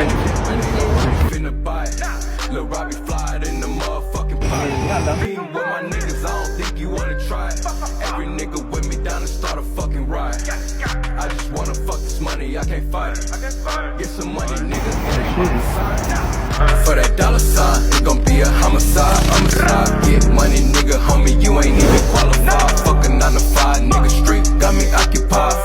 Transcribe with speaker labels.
Speaker 1: Finna bite. Lil' Robbie fly in the motherfucking pot. Being with my niggas, I don't think you wanna try it. Every nigga with me down to start a fucking riot. I just wanna fuck this money, I can't fight it. Get some money, nigga, it ain't my sign. For that dollar sign, it gon' be a homicide. Get money, nigga, homie, you ain't even qualified. Fuck a 9 to 5, nigga, street got me occupied.